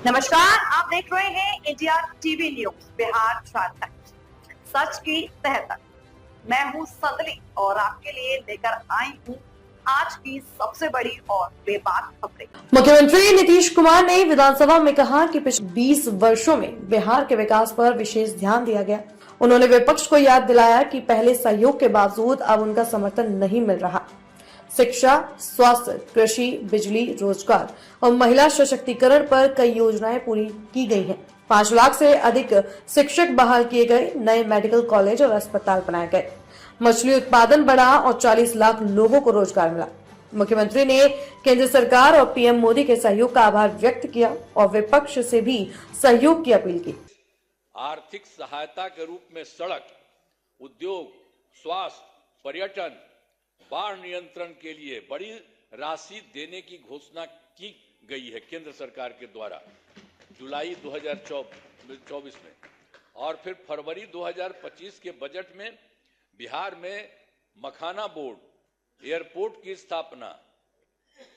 नमस्कार, आप देख रहे हैं India TV news Bihar Jharkhand सच की तह तक। मैं हूं सदली और आपके लिए लेकर आई हूं आज की सबसे बड़ी और बेबाक खबरें। मुख्यमंत्री नीतीश कुमार ने विधानसभा में कहा कि पिछले 20 वर्षों में बिहार के विकास पर विशेष ध्यान दिया गया। उन्होंने विपक्ष को याद दिलाया कि पहले सहयोग के बावजूद अब उनका समर्थन नहीं मिल रहा। शिक्षा, स्वास्थ्य, कृषि, बिजली, रोजगार और महिला सशक्तिकरण पर कई योजनाएं पूरी की गई हैं। 5 लाख से अधिक शिक्षक बहाल किए गए, नए मेडिकल कॉलेज और अस्पताल बनाए गए, मछली उत्पादन बढ़ा और 40 लाख लोगों को रोजगार मिला। मुख्यमंत्री ने केंद्र सरकार और पीएम मोदी के सहयोग का आभार व्यक्त किया और विपक्ष से भी सहयोग की अपील की। आर्थिक सहायता के रूप में सड़क, उद्योग, स्वास्थ्य, पर्यटन, बाढ़ नियंत्रण के लिए बड़ी राशि देने की घोषणा की गई है केंद्र सरकार के द्वारा जुलाई 2024 में, और फिर फरवरी 2025 के बजट में बिहार में मखाना बोर्ड, एयरपोर्ट की स्थापना,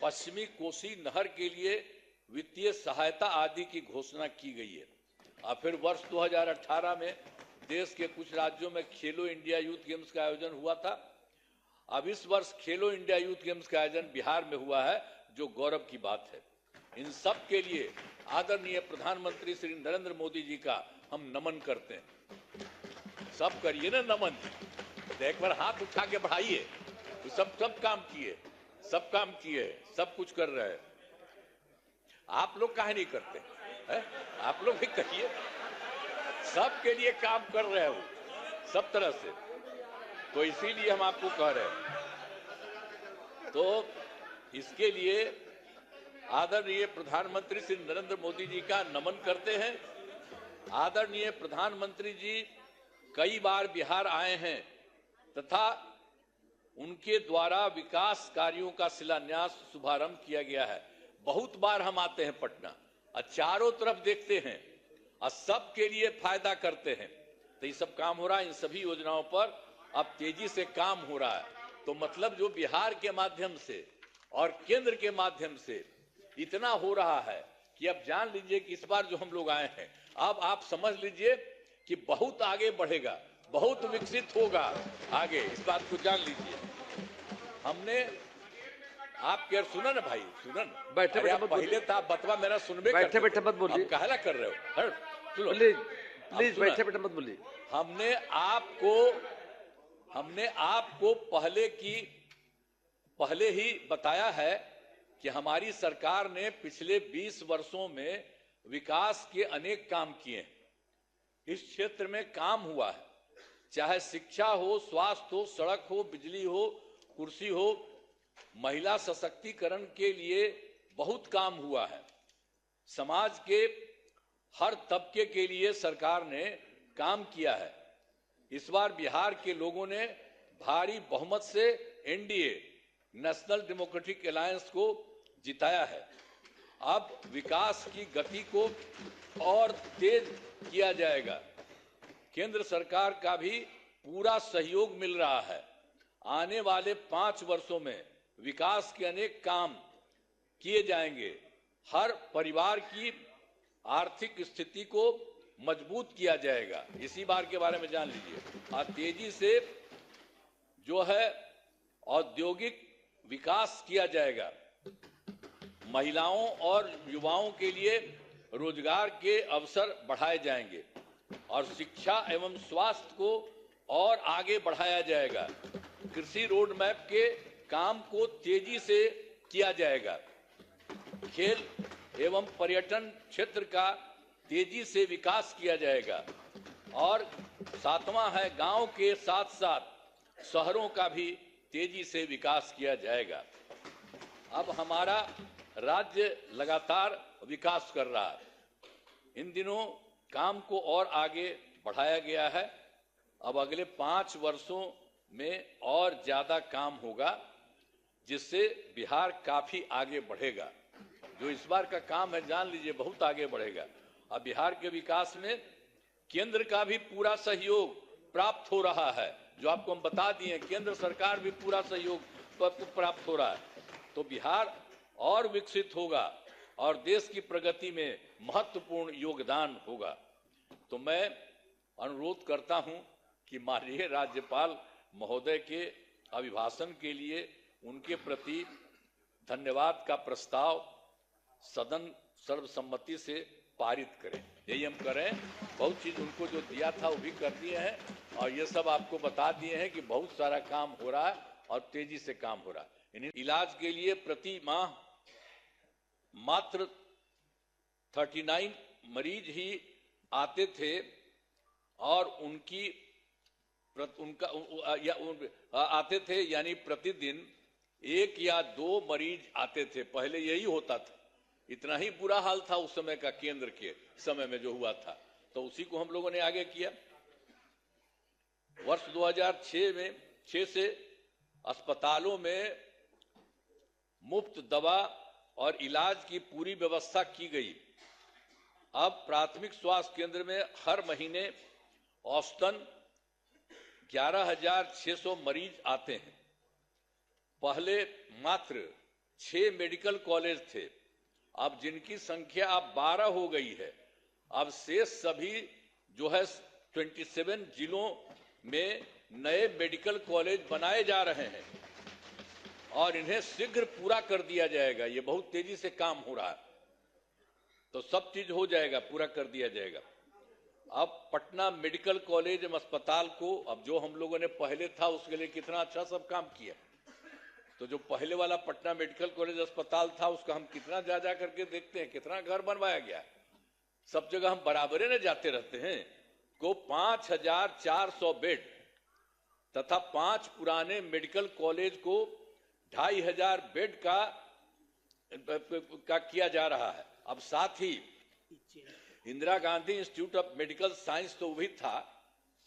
पश्चिमी कोसी नहर के लिए वित्तीय सहायता आदि की घोषणा की गई है। और फिर वर्ष 2018 में देश के कुछ राज्यों में खेलो इंडिया यूथ गेम्स का आयोजन हुआ था। अब इस वर्ष खेलो इंडिया यूथ गेम्स का आयोजन बिहार में हुआ है, जो गौरव की बात है। इन सब के लिए आदरणीय प्रधानमंत्री श्री नरेंद्र मोदी जी का हम नमन करते हैं। सब करिए ना नमन, एक बार हाथ उठा के बढ़ाइए। तो सब काम किए, सब कुछ कर रहे हैं। आप लोग काहे नहीं करते है? आप लोग भी करिए, सबके लिए काम कर रहे हो सब तरह से, तो इसीलिए हम आपको कह रहे हैं। तो इसके लिए आदरणीय प्रधानमंत्री श्री नरेंद्र मोदी जी का नमन करते हैं। आदरणीय प्रधानमंत्री जी कई बार बिहार आए हैं तथा उनके द्वारा विकास कार्यों का शिलान्यास शुभारंभ किया गया है। बहुत बार हम आते हैं पटना और चारों तरफ देखते हैं और सबके लिए फायदा करते हैं। तो ये सब काम हो रहा है, इन सभी योजनाओं पर अब तेजी से काम हो रहा है। तो मतलब जो बिहार के माध्यम से और केंद्र के माध्यम से इतना हो रहा है कि अब जान लीजिए कि इस बार जो हम लोग आए हैं, अब आप समझ लीजिए कि बहुत आगे बढ़ेगा, बहुत विकसित होगा आगे, इस बात को जान लीजिए। हमने आप क्या सुना ना भाई, सुनन बैठे बैठे पहले था बतवा मेरा सुनबे, बैठे बैठे मत बोलिए, कहला कर रहे हो, प्लीज बैठे बैठे मत बोलिए। हमने आपको पहले ही बताया है कि हमारी सरकार ने पिछले 20 वर्षों में विकास के अनेक काम किए हैं। इस क्षेत्र में काम हुआ है, चाहे शिक्षा हो, स्वास्थ्य हो, सड़क हो, बिजली हो, कृषि हो, महिला सशक्तिकरण के लिए बहुत काम हुआ है। समाज के हर तबके के लिए सरकार ने काम किया है। इस बार बिहार के लोगों ने भारी बहुमत से एनडीए, नेशनल डेमोक्रेटिक अलायंस को जिताया है। अब विकास की गति को और तेज किया जाएगा। केंद्र सरकार का भी पूरा सहयोग मिल रहा है। आने वाले 5 वर्षों में विकास के अनेक काम किए जाएंगे। हर परिवार की आर्थिक स्थिति को मजबूत किया जाएगा। इसी बार के बारे में जान लीजिए। और तेजी से जो है औद्योगिक विकास किया जाएगा। महिलाओं और युवाओं के लिए रोजगार के अवसर बढ़ाए जाएंगे और शिक्षा एवं स्वास्थ्य को और आगे बढ़ाया जाएगा। कृषि रोड मैप के काम को तेजी से किया जाएगा। खेल एवं पर्यटन क्षेत्र का तेजी से विकास किया जाएगा। और 7वां है, गांव के साथ साथ शहरों का भी तेजी से विकास किया जाएगा। अब हमारा राज्य लगातार विकास कर रहा है। इन दिनों काम को और आगे बढ़ाया गया है। अब अगले 5 वर्षों में और ज्यादा काम होगा, जिससे बिहार काफी आगे बढ़ेगा। जो इस बार का काम है, जान लीजिए बहुत आगे बढ़ेगा। अब बिहार के विकास में केंद्र का भी पूरा सहयोग प्राप्त हो रहा है, जो आपको हम बता दिए। केंद्र सरकार भी पूरा सहयोग प्राप्त हो रहा है। तो बिहार और विकसित होगा और देश की प्रगति में महत्वपूर्ण योगदान होगा। तो मैं अनुरोध करता हूं कि माननीय राज्यपाल महोदय के अभिभाषण के लिए उनके प्रति धन्यवाद का प्रस्ताव सदन सर्वसम्मति से पारित करें। यही हम करें। बहुत चीज उनको जो दिया था वो भी कर दिए हैं और ये सब आपको बता दिए हैं कि बहुत सारा काम हो रहा है और तेजी से काम हो रहा है। इलाज के लिए प्रति माह मात्र 39 मरीज ही आते थे और आते थे, यानी प्रतिदिन 1 या 2 मरीज आते थे। पहले यही होता था। इतना ही बुरा हाल था उस समय का, केंद्र के समय में जो हुआ था। तो उसी को हम लोगों ने आगे किया। वर्ष 2006 से अस्पतालों में मुफ्त दवा और इलाज की पूरी व्यवस्था की गई। अब प्राथमिक स्वास्थ्य केंद्र में हर महीने औसतन 11,600 मरीज आते हैं। पहले मात्र 6 मेडिकल कॉलेज थे, अब जिनकी संख्या अब 12 हो गई है। अब शेष सभी जो है 27 जिलों में नए मेडिकल कॉलेज बनाए जा रहे हैं और इन्हें शीघ्र पूरा कर दिया जाएगा। ये बहुत तेजी से काम हो रहा है, तो सब चीज हो जाएगा, पूरा कर दिया जाएगा। अब पटना मेडिकल कॉलेज अस्पताल को, अब जो हम लोगों ने पहले था उसके लिए कितना अच्छा सब काम किया। तो जो पहले वाला पटना मेडिकल कॉलेज अस्पताल था उसका हम कितना जा करके देखते हैं, कितना घर बनवाया गया। सब जगह हम बराबरे न जाते रहते हैं। को 5,400 बेड तथा 5 पुराने मेडिकल कॉलेज को 2,500 बेड का किया जा रहा है। अब साथ ही Indira Gandhi institute of medical science तो भी था,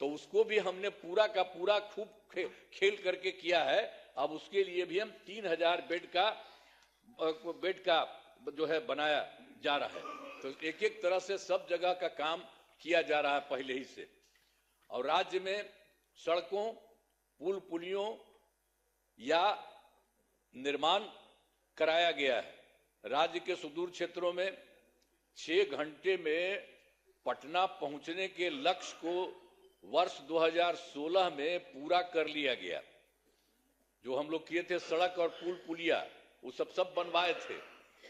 तो उसको भी हमने पूरा का पूरा खूब खेल करके किया है। अब उसके लिए भी हम 3,000 बेड का जो है बनाया जा रहा है। तो एक एक तरह से सब जगह का काम किया जा रहा है पहले ही से। और राज्य में सड़कों, पुल पुलियों या निर्माण कराया गया है। राज्य के सुदूर क्षेत्रों में 6 घंटे में पटना पहुंचने के लक्ष्य को वर्ष 2016 में पूरा कर लिया गया। जो हम लोग किए थे सड़क और पुल पुलिया, वो सब बनवाए थे।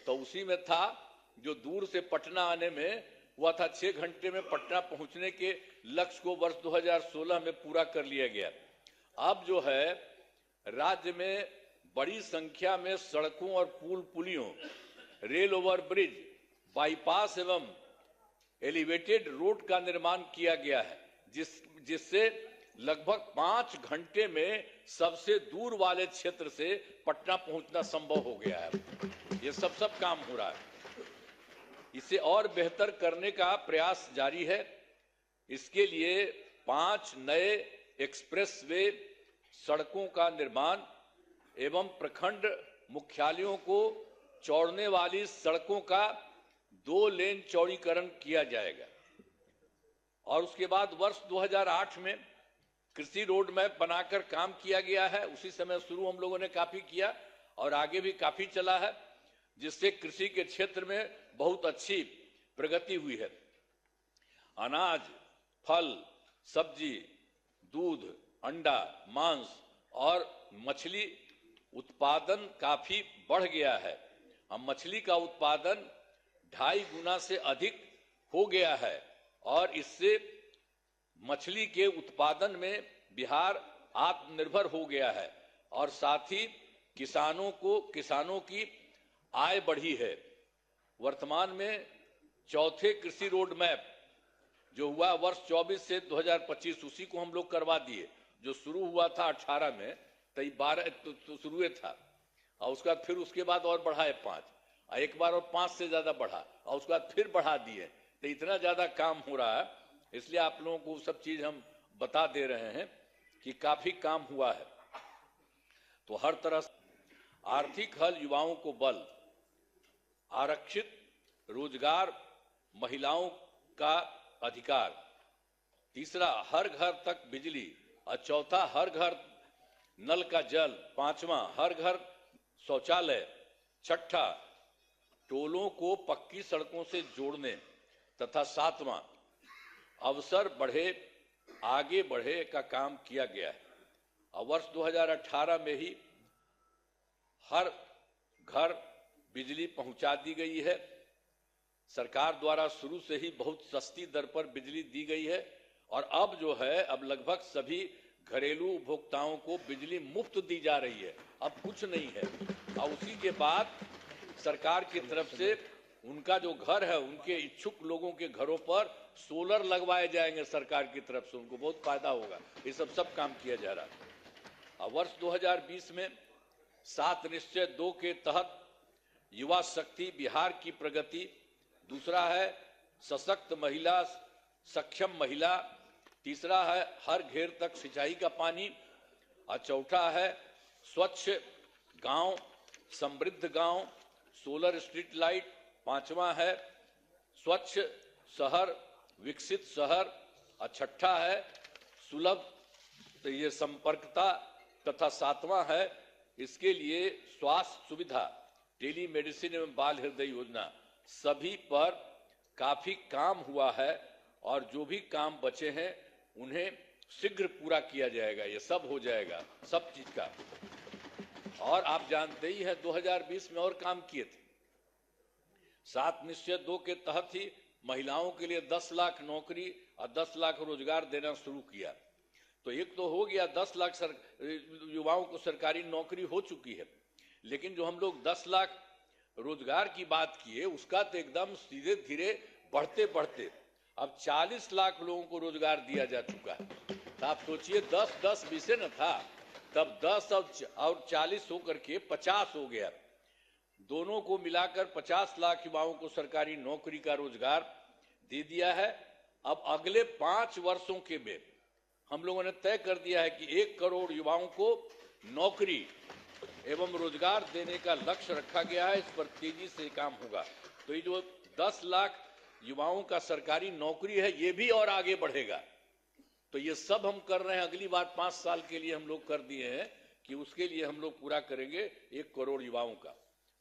तो उसी में था जो दूर से पटना आने में हुआ था 6 घंटे में पटना पहुंचने के लक्ष्य को वर्ष 2016 में पूरा कर लिया गया। अब जो है राज्य में बड़ी संख्या में सड़कों और पुल पुलियों, रेल ओवर ब्रिज, बाईपास एवं एलिवेटेड रोड का निर्माण किया गया है, जिससे लगभग 5 घंटे में सबसे दूर वाले क्षेत्र से पटना पहुंचना संभव हो गया है। ये सब काम हो रहा है। इसे और बेहतर करने का प्रयास जारी है। इसके लिए 5 नए एक्सप्रेस वे सड़कों का निर्माण एवं प्रखंड मुख्यालयों को जोड़ने वाली सड़कों का 2 लेन चौड़ीकरण किया जाएगा। और उसके बाद वर्ष 2008 में कृषि रोड मैप बनाकर काम किया गया है। उसी समय शुरू हम लोगों ने काफी किया और आगे भी काफी चला है, जिससे कृषि के क्षेत्र में बहुत अच्छी प्रगति हुई है। अनाज, फल, सब्जी, दूध, अंडा, मांस और मछली उत्पादन काफी बढ़ गया है। अब मछली का उत्पादन 2.5 गुना से अधिक हो गया है और इससे मछली के उत्पादन में बिहार आत्मनिर्भर हो गया है और साथ ही किसानों की आय बढ़ी है। वर्तमान में चौथे कृषि रोड मैप जो हुआ वर्ष 24 से 2025, उसी को हम लोग करवा दिए। जो शुरू हुआ था 18 में, तो 12 तो शुरू था और उसके बाद और बढ़ाए 5, एक बार और 5 से ज्यादा बढ़ा और उसके बाद फिर बढ़ा दिए। तो इतना ज्यादा काम हो रहा है, इसलिए आप लोगों को सब चीज हम बता दे रहे हैं कि काफी काम हुआ है। तो हर तरह से आर्थिक हल, युवाओं को बल, आरक्षित रोजगार, महिलाओं का अधिकार, तीसरा हर घर तक बिजली और चौथा हर घर नल का जल, पांचवा हर घर शौचालय, छठा टोलों को पक्की सड़कों से जोड़ने तथा 7वां अवसर बढ़े आगे बढ़े का काम किया गया है। और वर्ष 2018 में ही हर घर बिजली पहुंचा दी गई है। सरकार द्वारा शुरू से ही बहुत सस्ती दर पर बिजली दी गई है और अब जो है अब लगभग सभी घरेलू उपभोक्ताओं को बिजली मुफ्त दी जा रही है, अब कुछ नहीं है। और उसी के बाद सरकार की तरफ से उनका जो घर है उनके इच्छुक लोगों के घरों पर सोलर लगवाए जाएंगे सरकार की तरफ से, उनको बहुत फायदा होगा। ये सब काम किया जा रहा है। और वर्ष 2020 में 7 निश्चय 2 के तहत युवा शक्ति बिहार की प्रगति, दूसरा है सशक्त महिला सक्षम महिला, तीसरा है हर घेर तक सिंचाई का पानी और चौथा है स्वच्छ गांव समृद्ध गांव सोलर स्ट्रीट लाइट, पांचवा है स्वच्छ शहर विकसित शहर और छठा है सुलभ ये संपर्कता तथा 7वां है इसके लिए स्वास्थ्य सुविधा टेली मेडिसिन एवं बाल हृदय योजना। सभी पर काफी काम हुआ है और जो भी काम बचे हैं उन्हें शीघ्र पूरा किया जाएगा। ये सब हो जाएगा सब चीज का। और आप जानते ही हैं 2020 में और काम किए थे। 7 निश्चय 2 के तहत ही महिलाओं के लिए 10 लाख नौकरी और 10 लाख रोजगार देना शुरू किया। तो एक तो हो गया 10 लाख युवाओं को सरकारी नौकरी हो चुकी है, लेकिन जो हम लोग 10 लाख रोजगार की बात किए उसका तो एकदम सीधे धीरे बढ़ते बढ़ते अब 40 लाख लोगों को रोजगार दिया जा चुका है। तो आप सोचिए 10-10 विषय न था, तब 10 और 40 होकर के 50 हो गया। दोनों को मिलाकर 50 लाख युवाओं को सरकारी नौकरी का रोजगार दे दिया है। अब अगले 5 वर्षों के में हम लोगों ने तय कर दिया है कि 1 करोड़ युवाओं को नौकरी एवं रोजगार देने का लक्ष्य रखा गया है। इस पर तेजी से काम होगा। तो ये जो 10 लाख युवाओं का सरकारी नौकरी है ये भी और आगे बढ़ेगा। तो ये सब हम कर रहे हैं। अगली बार 5 साल के लिए हम लोग कर दिए हैं कि उसके लिए हम लोग पूरा करेंगे 1 करोड़ युवाओं का।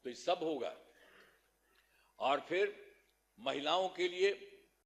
तो ये सब होगा। और फिर महिलाओं के लिए